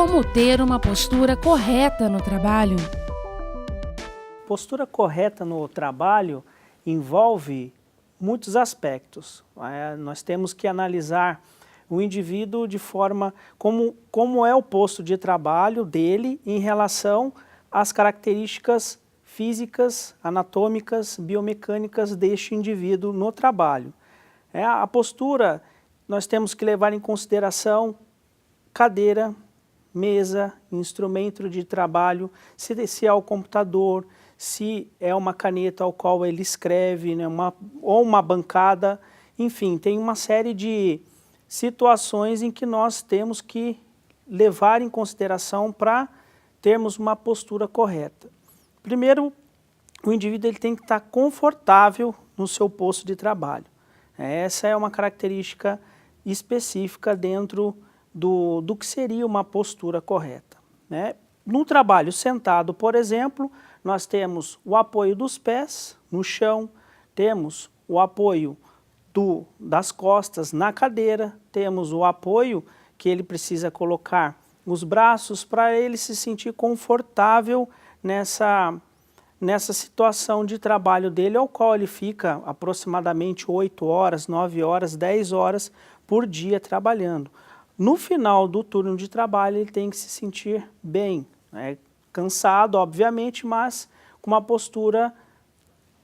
Como ter uma postura correta no trabalho? Postura correta no trabalho envolve muitos aspectos. Nós temos que analisar o indivíduo de forma como é o posto de trabalho dele em relação às características físicas, anatômicas, biomecânicas deste indivíduo no trabalho. A postura, nós temos que levar em consideração cadeira, mesa, instrumento de trabalho, se é o computador, se é uma caneta ao qual ele escreve, né, ou uma bancada, enfim, tem uma série de situações em que nós temos que levar em consideração para termos uma postura correta. Primeiro, o indivíduo ele tem que estar confortável no seu posto de trabalho. Essa é uma característica específica dentro do que seria uma postura correta, né? No trabalho sentado, por exemplo, nós temos o apoio dos pés no chão, temos o apoio das costas na cadeira, temos o apoio que ele precisa colocar os braços para ele se sentir confortável nessa situação de trabalho dele, ao qual ele fica aproximadamente 8 horas, 9 horas, 10 horas por dia trabalhando. No final do turno de trabalho, ele tem que se sentir bem, né? Cansado, obviamente, mas com uma postura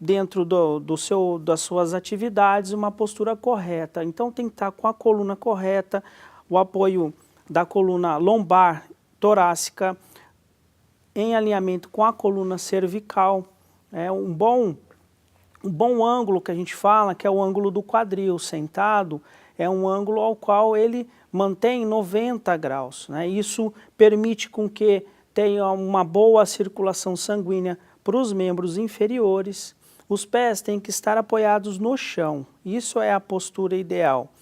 dentro das suas atividades, uma postura correta. Então tem que estar com a coluna correta, o apoio da coluna lombar, torácica, em alinhamento com a coluna cervical. Um bom ângulo que a gente fala, que é o ângulo do quadril sentado, é um ângulo ao qual ele mantém 90 graus. Né? Isso permite com que tenha uma boa circulação sanguínea para os membros inferiores. Os pés têm que estar apoiados no chão. Isso é a postura ideal.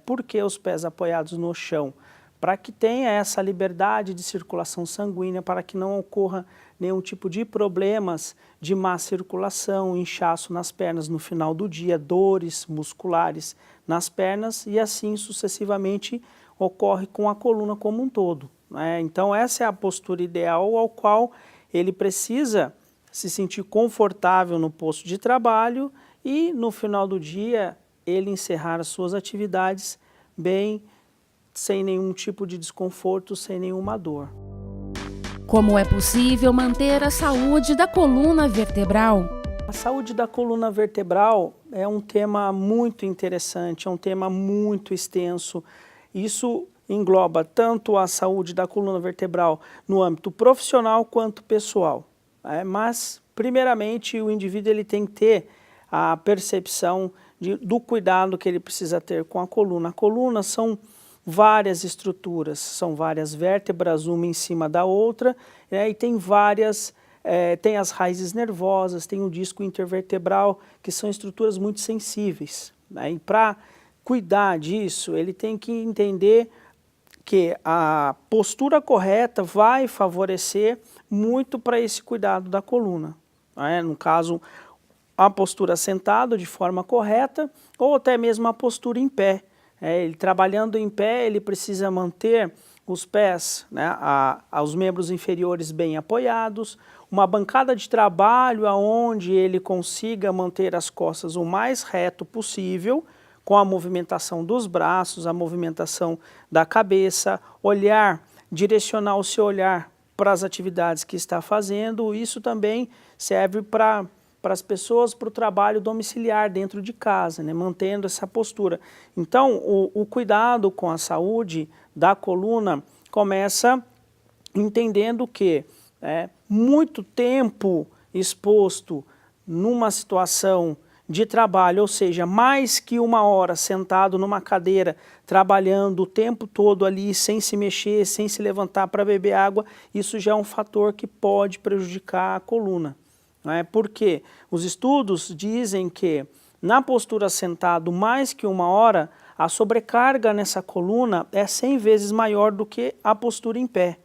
Por que os pés apoiados no chão? Para que tenha essa liberdade de circulação sanguínea, para que não ocorra nenhum tipo de problemas de má circulação, inchaço nas pernas no final do dia, dores musculares nas pernas e assim sucessivamente ocorre com a coluna como um todo. Então essa é a postura ideal ao qual ele precisa se sentir confortável no posto de trabalho e no final do dia ele encerrar as suas atividades bem, sem nenhum tipo de desconforto, sem nenhuma dor. Como é possível manter a saúde da coluna vertebral? A saúde da coluna vertebral é um tema muito interessante, é um tema muito extenso. Isso engloba tanto a saúde da coluna vertebral no âmbito profissional quanto pessoal. Mas, primeiramente, o indivíduo ele tem que ter a percepção do cuidado que ele precisa ter com a coluna. A coluna são várias estruturas, são várias vértebras, uma em cima da outra, e tem tem as raízes nervosas, tem o disco intervertebral, que são estruturas muito sensíveis. E para cuidar disso, ele tem que entender que a postura correta vai favorecer muito para esse cuidado da coluna. No caso, a postura sentado de forma correta ou até mesmo a postura em pé. Ele trabalhando em pé, ele precisa manter os pés, os membros inferiores bem apoiados, uma bancada de trabalho onde ele consiga manter as costas o mais reto possível, com a movimentação dos braços, a movimentação da cabeça, direcionar o seu olhar para as atividades que está fazendo. Isso também serve para as pessoas, para o trabalho domiciliar dentro de casa, mantendo essa postura. Então, o cuidado com a saúde da coluna começa entendendo que muito tempo exposto numa situação de trabalho, ou seja, mais que 1 hora sentado numa cadeira, trabalhando o tempo todo ali, sem se mexer, sem se levantar para beber água, isso já é um fator que pode prejudicar a coluna. Porque os estudos dizem que na postura sentado mais que 1 hora, a sobrecarga nessa coluna é 100 vezes maior do que a postura em pé.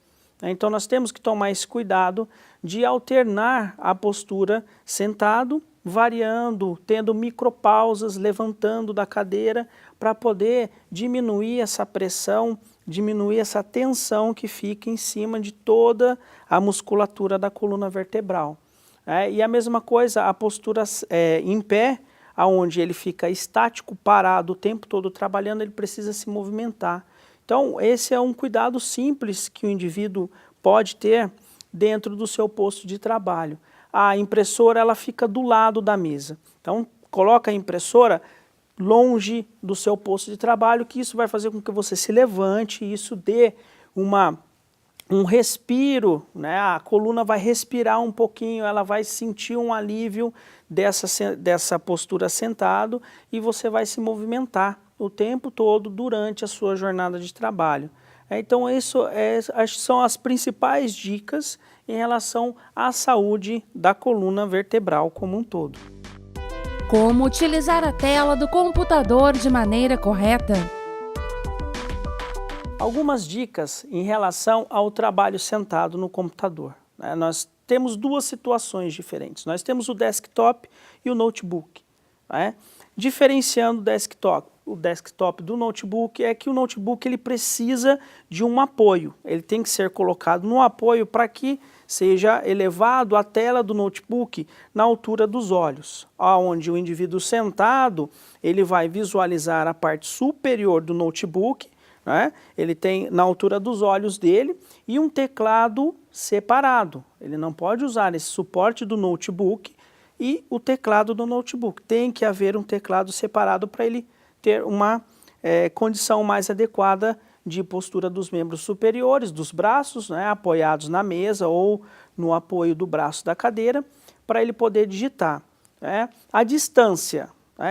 Então nós temos que tomar esse cuidado de alternar a postura sentado, variando, tendo micropausas, levantando da cadeira para poder diminuir essa pressão diminuir essa tensão que fica em cima de toda a musculatura da coluna vertebral. E a mesma coisa, a postura em pé, onde ele fica estático, parado o tempo todo trabalhando, ele precisa se movimentar. Então, esse é um cuidado simples que o indivíduo pode ter dentro do seu posto de trabalho. A impressora, ela fica do lado da mesa. Então, coloca a impressora longe do seu posto de trabalho, que isso vai fazer com que você se levante e isso dê um respiro, né? A coluna vai respirar um pouquinho, ela vai sentir um alívio dessa postura sentado e você vai se movimentar o tempo todo durante a sua jornada de trabalho. Então, acho que são as principais dicas em relação à saúde da coluna vertebral como um todo. Como utilizar a tela do computador de maneira correta? Algumas dicas em relação ao trabalho sentado no computador. Nós temos duas situações diferentes. Nós temos o desktop e o notebook. Diferenciando o desktop do notebook é que o notebook ele precisa de um apoio. Ele tem que ser colocado no apoio para que seja elevado a tela do notebook na altura dos olhos, onde o indivíduo sentado ele vai visualizar a parte superior do notebook, ele tem na altura dos olhos dele e um teclado separado. Ele não pode usar esse suporte do notebook e o teclado do notebook. Tem que haver um teclado separado para ele ter uma condição mais adequada de postura dos membros superiores, dos braços, apoiados na mesa ou no apoio do braço da cadeira, para ele poder digitar. A distância,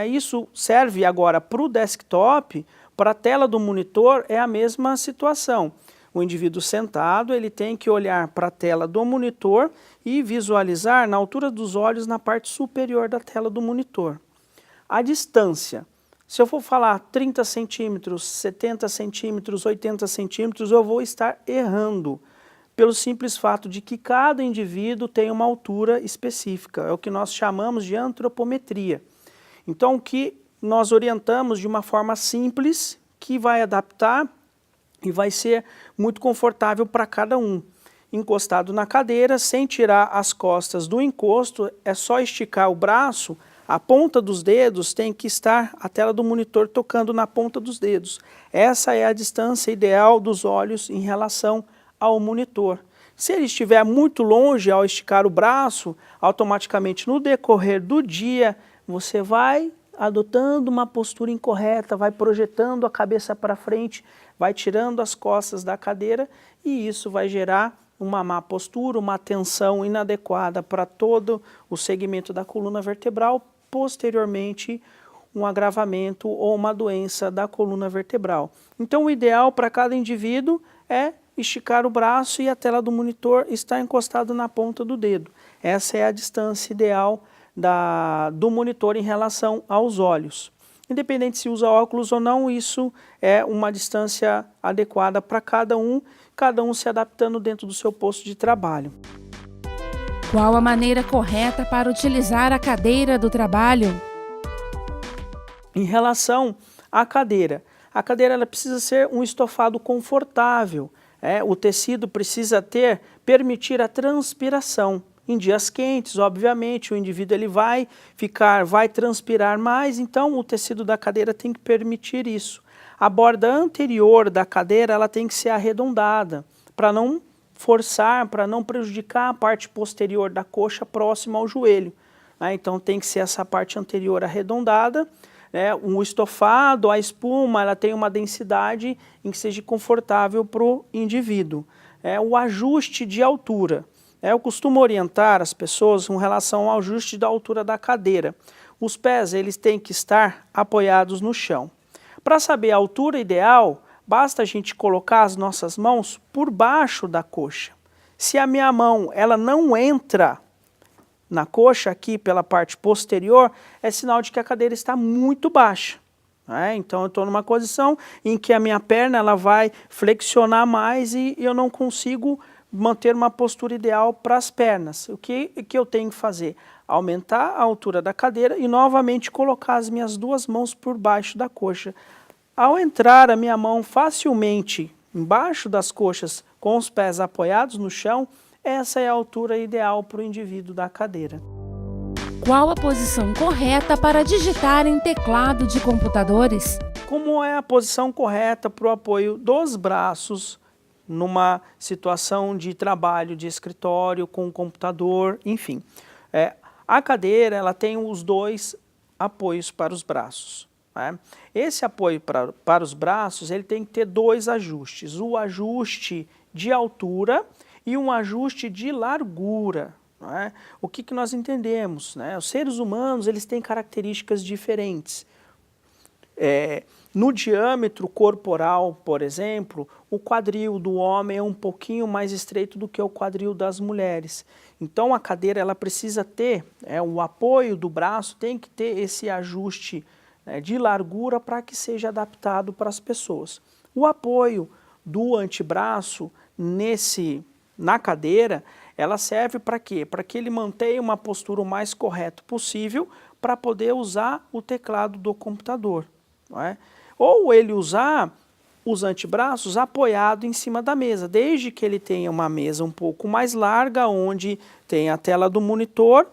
isso serve agora para o desktop, para a tela do monitor é a mesma situação. O indivíduo sentado ele tem que olhar para a tela do monitor e visualizar na altura dos olhos na parte superior da tela do monitor. A distância, se eu for falar 30 centímetros, 70 centímetros, 80 centímetros, eu vou estar errando, pelo simples fato de que cada indivíduo tem uma altura específica, é o que nós chamamos de antropometria. Então, o que nós orientamos de uma forma simples, que vai adaptar e vai ser muito confortável para cada um. Encostado na cadeira, sem tirar as costas do encosto, é só esticar o braço, a ponta dos dedos tem que estar, a tela do monitor tocando na ponta dos dedos. Essa é a distância ideal dos olhos em relação ao monitor. Se ele estiver muito longe ao esticar o braço, automaticamente no decorrer do dia, você vai adotando uma postura incorreta, vai projetando a cabeça para frente, vai tirando as costas da cadeira e isso vai gerar uma má postura, uma tensão inadequada para todo o segmento da coluna vertebral, posteriormente um agravamento ou uma doença da coluna vertebral. Então o ideal para cada indivíduo é esticar o braço e a tela do monitor está encostada na ponta do dedo. Essa é a distância ideal do monitor em relação aos olhos. Independente se usa óculos ou não, isso é uma distância adequada para cada um se adaptando dentro do seu posto de trabalho. Qual a maneira correta para utilizar a cadeira do trabalho? Em relação à cadeira, ela precisa ser um estofado confortável. O tecido precisa permitir a transpiração. Em dias quentes, obviamente, o indivíduo ele vai transpirar mais, então o tecido da cadeira tem que permitir isso. A borda anterior da cadeira ela tem que ser arredondada, para não forçar, para não prejudicar a parte posterior da coxa próxima ao joelho. Então tem que ser essa parte anterior arredondada. O estofado, a espuma, ela tem uma densidade em que seja confortável para o indivíduo. O ajuste de altura. Eu costumo orientar as pessoas com relação ao ajuste da altura da cadeira. Os pés eles têm que estar apoiados no chão. Para saber a altura ideal, basta a gente colocar as nossas mãos por baixo da coxa. Se a minha mão ela não entra na coxa, aqui pela parte posterior, é sinal de que a cadeira está muito baixa. Então eu estou numa posição em que a minha perna ela vai flexionar mais e eu não consigo manter uma postura ideal para as pernas. O que eu tenho que fazer? Aumentar a altura da cadeira e novamente colocar as minhas duas mãos por baixo da coxa. Ao entrar a minha mão facilmente embaixo das coxas, com os pés apoiados no chão, essa é a altura ideal para o indivíduo da cadeira. Qual a posição correta para digitar em teclado de computadores? Como é a posição correta para o apoio dos braços numa situação de trabalho de escritório com o computador, enfim. A cadeira ela tem os dois apoios para os braços. Né? Esse apoio para os braços ele tem que ter dois ajustes, o ajuste de altura e um ajuste de largura. Né? O que nós entendemos? Né? Os seres humanos eles têm características diferentes. No diâmetro corporal, por exemplo, o quadril do homem é um pouquinho mais estreito do que o quadril das mulheres. Então a cadeira ela precisa ter, o apoio do braço tem que ter esse ajuste de largura para que seja adaptado para as pessoas. O apoio do antebraço na cadeira, ela serve para quê? Para que ele mantenha uma postura o mais correta possível para poder usar o teclado do computador. Não é? Ou ele usar os antebraços apoiado em cima da mesa, desde que ele tenha uma mesa um pouco mais larga, onde tem a tela do monitor,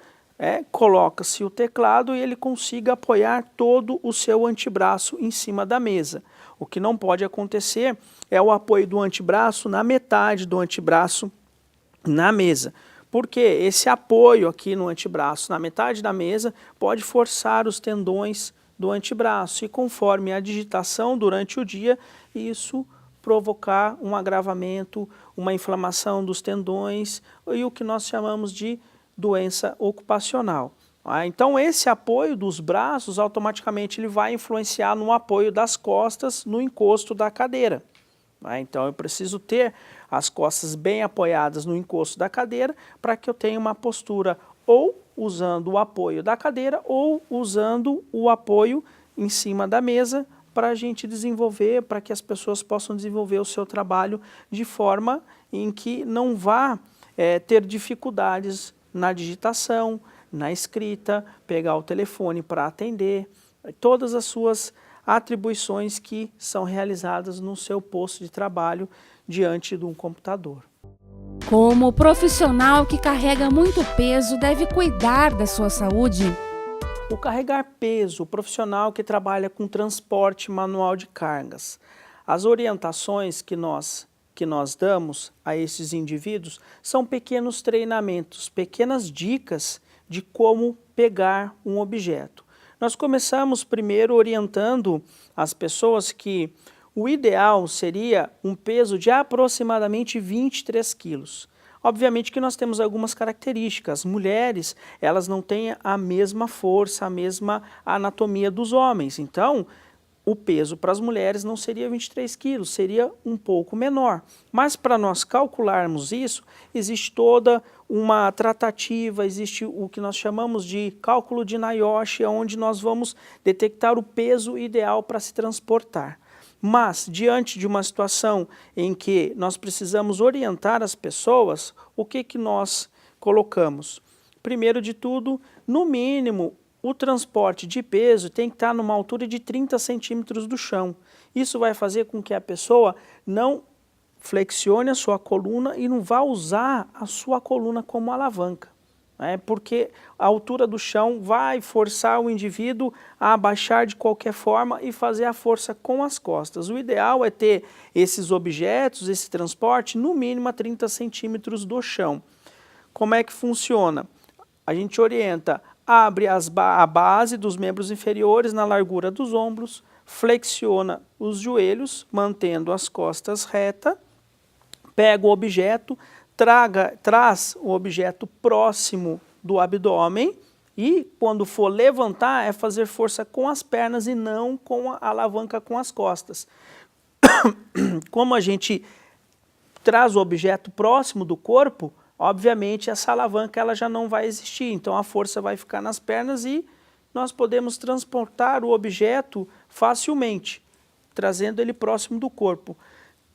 coloca-se o teclado e ele consiga apoiar todo o seu antebraço em cima da mesa. O que não pode acontecer é o apoio do antebraço na metade do antebraço na mesa. Porque esse apoio aqui no antebraço, na metade da mesa, pode forçar os tendões do antebraço e conforme a digitação durante o dia, isso provocar um agravamento, uma inflamação dos tendões e o que nós chamamos de doença ocupacional. Então esse apoio dos braços automaticamente ele vai influenciar no apoio das costas no encosto da cadeira. Então eu preciso ter as costas bem apoiadas no encosto da cadeira para que eu tenha uma postura ou usando o apoio da cadeira ou usando o apoio em cima da mesa para a gente desenvolver, para que as pessoas possam desenvolver o seu trabalho de forma em que não vá ter dificuldades na digitação, na escrita, pegar o telefone para atender, todas as suas atribuições que são realizadas no seu posto de trabalho diante de um computador. Como profissional que carrega muito peso deve cuidar da sua saúde? O carregar peso, o profissional que trabalha com transporte manual de cargas, as orientações que nós damos a esses indivíduos são pequenos treinamentos, pequenas dicas de como pegar um objeto. Nós começamos primeiro orientando as pessoas que o ideal seria um peso de aproximadamente 23 quilos. Obviamente que nós temos algumas características. As mulheres, elas não têm a mesma força, a mesma anatomia dos homens. Então, o peso para as mulheres não seria 23 quilos, seria um pouco menor. Mas para nós calcularmos isso, existe toda uma tratativa, existe o que nós chamamos de cálculo de Nayoshi, onde nós vamos detectar o peso ideal para se transportar. Mas, diante de uma situação em que nós precisamos orientar as pessoas, o que nós colocamos? Primeiro de tudo, no mínimo, o transporte de peso tem que estar numa altura de 30 centímetros do chão. Isso vai fazer com que a pessoa não flexione a sua coluna e não vá usar a sua coluna como alavanca. Porque a altura do chão vai forçar o indivíduo a abaixar de qualquer forma e fazer a força com as costas. O ideal é ter esses objetos, esse transporte, no mínimo a 30 centímetros do chão. Como é que funciona? A gente orienta, abre a base dos membros inferiores na largura dos ombros, flexiona os joelhos, mantendo as costas retas, pega o objeto, traz o objeto próximo do abdômen e quando for levantar é fazer força com as pernas e não com a alavanca com as costas. Como a gente traz o objeto próximo do corpo, obviamente essa alavanca ela já não vai existir, então a força vai ficar nas pernas e nós podemos transportar o objeto facilmente, trazendo ele próximo do corpo.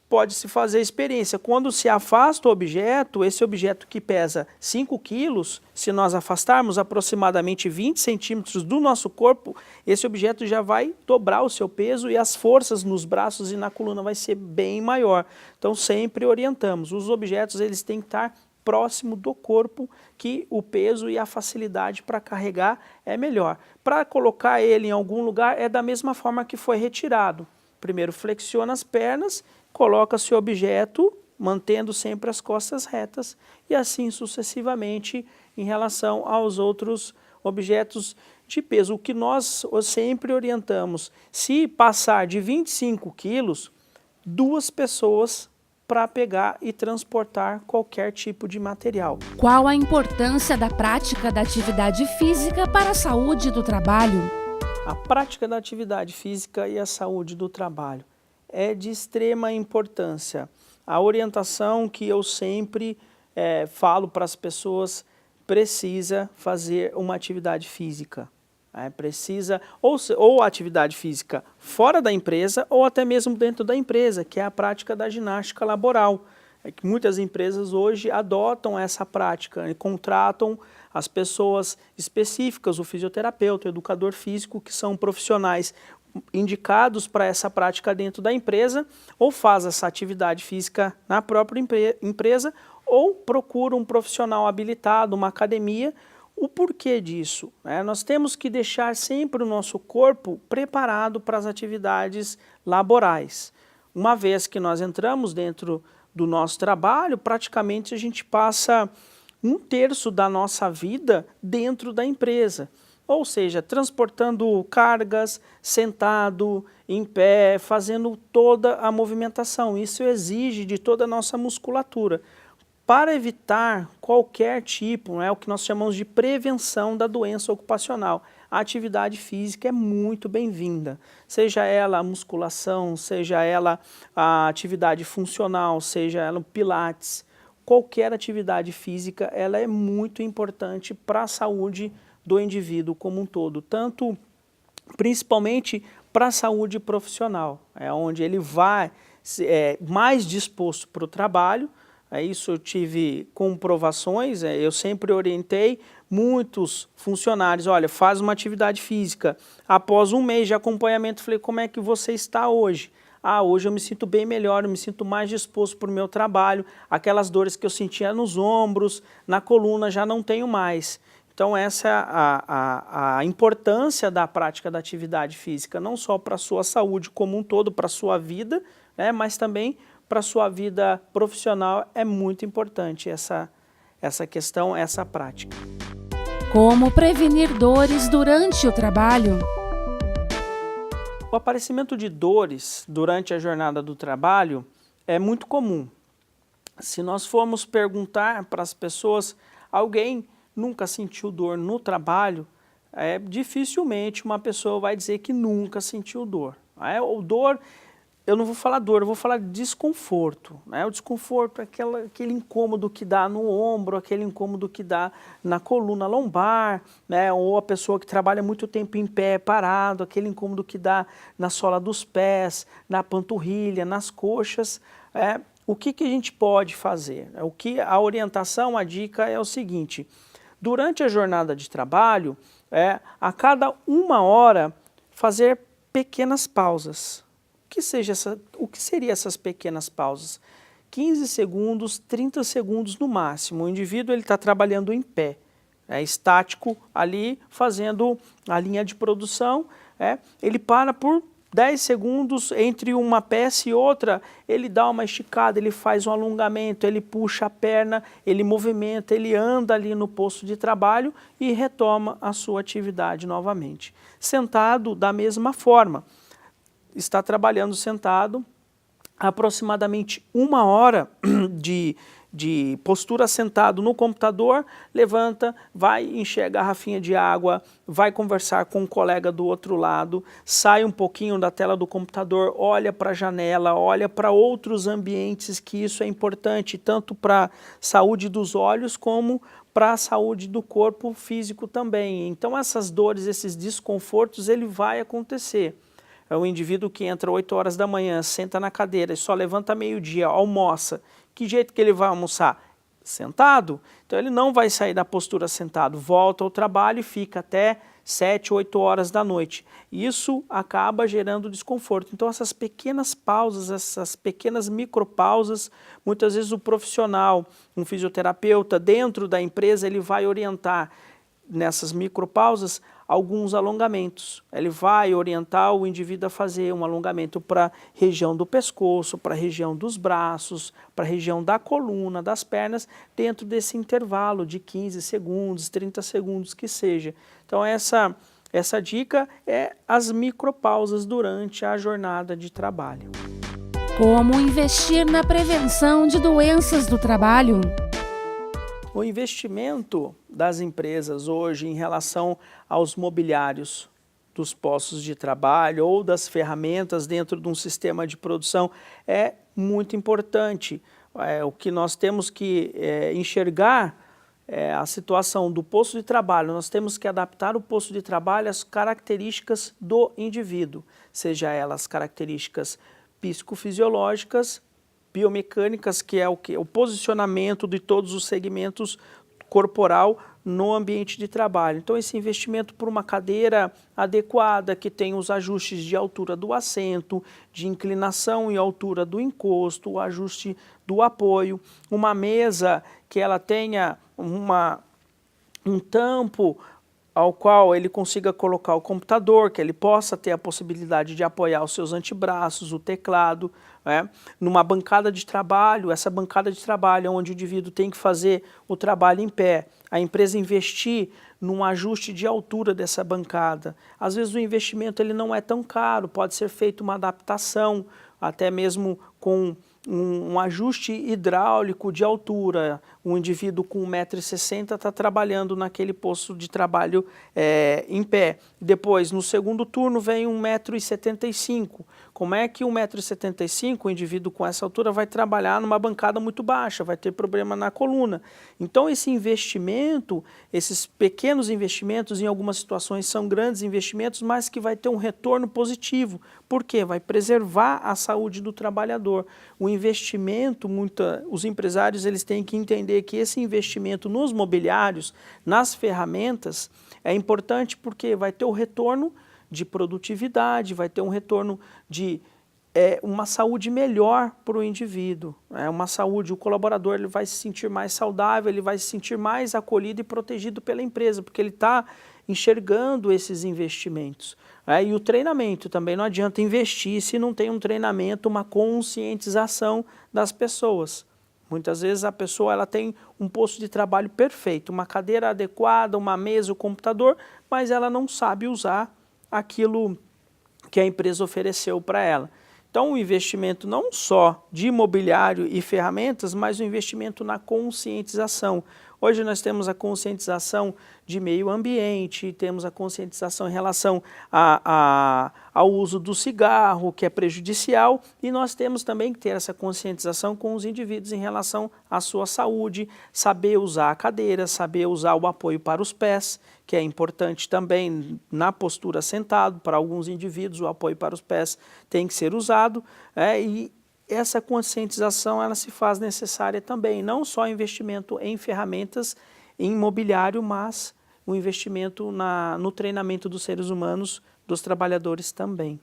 pode-se fazer a experiência. Quando se afasta o objeto, esse objeto que pesa 5 quilos, se nós afastarmos aproximadamente 20 centímetros do nosso corpo, esse objeto já vai dobrar o seu peso e as forças nos braços e na coluna vai ser bem maior. Então sempre orientamos, os objetos eles têm que estar próximo do corpo, que o peso e a facilidade para carregar é melhor. Para colocar ele em algum lugar é da mesma forma que foi retirado. Primeiro flexiona as pernas, coloca-se o objeto, mantendo sempre as costas retas e assim sucessivamente em relação aos outros objetos de peso. O que nós sempre orientamos, se passar de 25 quilos, 2 pessoas para pegar e transportar qualquer tipo de material. Qual a importância da prática da atividade física para a saúde do trabalho? A prática da atividade física e a saúde do trabalho é de extrema importância. A orientação que eu sempre falo para as pessoas, precisa fazer uma atividade física. Precisa, ou atividade física fora da empresa, ou até mesmo dentro da empresa, que é a prática da ginástica laboral. Que muitas empresas hoje adotam essa prática e contratam as pessoas específicas, o fisioterapeuta, o educador físico, que são profissionais indicados para essa prática dentro da empresa, ou faz essa atividade física na própria empresa, ou procura um profissional habilitado, uma academia. O porquê disso? Nós temos que deixar sempre o nosso corpo preparado para as atividades laborais. Uma vez que nós entramos dentro do nosso trabalho, praticamente a gente passa 1/3 da nossa vida dentro da empresa. Ou seja, transportando cargas, sentado, em pé, fazendo toda a movimentação. Isso exige de toda a nossa musculatura. Para evitar qualquer tipo, o que nós chamamos de prevenção da doença ocupacional, a atividade física é muito bem-vinda. Seja ela a musculação, seja ela a atividade funcional, seja ela o pilates, qualquer atividade física ela é muito importante para a saúde do indivíduo como um todo, principalmente para a saúde profissional, onde ele vai mais disposto para o trabalho. Isso eu tive comprovações, eu sempre orientei muitos funcionários, olha, faz uma atividade física. Após 1 mês de acompanhamento, falei, como é que você está hoje? Hoje eu me sinto bem melhor, eu me sinto mais disposto para o meu trabalho, aquelas dores que eu sentia nos ombros, na coluna, já não tenho mais. Então essa é a importância da prática da atividade física, não só para a sua saúde como um todo, para a sua vida, mas também para a sua vida profissional é muito importante essa questão, essa prática. Como prevenir dores durante o trabalho? O aparecimento de dores durante a jornada do trabalho é muito comum. Se nós formos perguntar para as pessoas, alguém nunca sentiu dor no trabalho, dificilmente uma pessoa vai dizer que nunca sentiu dor. Ou dor, eu não vou falar dor, eu vou falar desconforto. O desconforto é aquele incômodo que dá no ombro, aquele incômodo que dá na coluna lombar, ou a pessoa que trabalha muito tempo em pé, parado, aquele incômodo que dá na sola dos pés, na panturrilha, nas coxas. O que a gente pode fazer? A orientação, a dica é o seguinte, durante a jornada de trabalho, a cada 1 hora, fazer pequenas pausas. O que seriam essas pequenas pausas? 15 segundos, 30 segundos no máximo. O indivíduo está trabalhando em pé, estático ali, fazendo a linha de produção. Ele para por 10 segundos entre uma peça e outra, ele dá uma esticada, ele faz um alongamento, ele puxa a perna, ele movimenta, ele anda ali no posto de trabalho e retoma a sua atividade novamente. Sentado da mesma forma. Está trabalhando sentado, aproximadamente 1 hora de postura sentado no computador, levanta, vai encher a garrafinha de água, vai conversar com um colega do outro lado, sai um pouquinho da tela do computador, olha para a janela, olha para outros ambientes, que isso é importante tanto para a saúde dos olhos como para a saúde do corpo físico também. Então essas dores, esses desconfortos, ele vai acontecer. É um indivíduo que entra 8 horas da manhã, senta na cadeira e só levanta meio-dia, almoça. Que jeito que ele vai almoçar? Sentado. Então ele não vai sair da postura sentado, volta ao trabalho e fica até 7, 8 horas da noite. Isso acaba gerando desconforto. Então essas pequenas pausas, essas pequenas micropausas, muitas vezes o profissional, um fisioterapeuta dentro da empresa, ele vai orientar nessas micropausas alguns alongamentos. Ele vai orientar o indivíduo a fazer um alongamento para a região do pescoço, para a região dos braços, para a região da coluna, das pernas, dentro desse intervalo de 15 segundos, 30 segundos que seja. Então essa dica é as micropausas durante a jornada de trabalho. Como investir na prevenção de doenças do trabalho? O investimento das empresas hoje em relação aos mobiliários dos postos de trabalho ou das ferramentas dentro de um sistema de produção é muito importante. O que nós temos que enxergar é a situação do posto de trabalho. Nós temos que adaptar o posto de trabalho às características do indivíduo, seja elas características psicofisiológicas, biomecânicas, que é o posicionamento de todos os segmentos corporal no ambiente de trabalho. Então esse investimento por uma cadeira adequada, que tem os ajustes de altura do assento, de inclinação e altura do encosto, o ajuste do apoio, uma mesa que ela tenha um tampo ao qual ele consiga colocar o computador, que ele possa ter a possibilidade de apoiar os seus antebraços, o teclado, numa bancada de trabalho, essa bancada de trabalho onde o indivíduo tem que fazer o trabalho em pé, a empresa investir num ajuste de altura dessa bancada. Às vezes o investimento ele não é tão caro, pode ser feita uma adaptação, até mesmo com um ajuste hidráulico de altura. Um indivíduo com 1,60 m está trabalhando naquele posto de trabalho em pé. Depois, no segundo turno, vem 1,75 m. Como é que 1,75 m, o indivíduo com essa altura, vai trabalhar numa bancada muito baixa, vai ter problema na coluna? Então, esse investimento, esses pequenos investimentos, em algumas situações são grandes investimentos, mas que vai ter um retorno positivo. Por quê? Vai preservar a saúde do trabalhador. O investimento, os empresários eles têm que entender que esse investimento nos mobiliários, nas ferramentas, é importante porque vai ter o retorno de produtividade, vai ter um retorno de uma saúde melhor para o indivíduo. Uma saúde, o colaborador ele vai se sentir mais saudável, ele vai se sentir mais acolhido e protegido pela empresa, porque ele está enxergando esses investimentos. E o treinamento também, não adianta investir se não tem um treinamento, uma conscientização das pessoas. Muitas vezes a pessoa ela tem um posto de trabalho perfeito, uma cadeira adequada, uma mesa, um computador, mas ela não sabe usar aquilo que a empresa ofereceu para ela. Então o investimento não só de imobiliário e ferramentas, mas o investimento na conscientização. Hoje nós temos a conscientização de meio ambiente, temos a conscientização em relação ao uso do cigarro, que é prejudicial, e nós temos também que ter essa conscientização com os indivíduos em relação à sua saúde, saber usar a cadeira, saber usar o apoio para os pés, que é importante também na postura sentado. Para alguns indivíduos o apoio para os pés tem que ser usado, e essa conscientização ela se faz necessária também, não só investimento em ferramentas, em mobiliário, mas o investimento no treinamento dos seres humanos, dos trabalhadores também.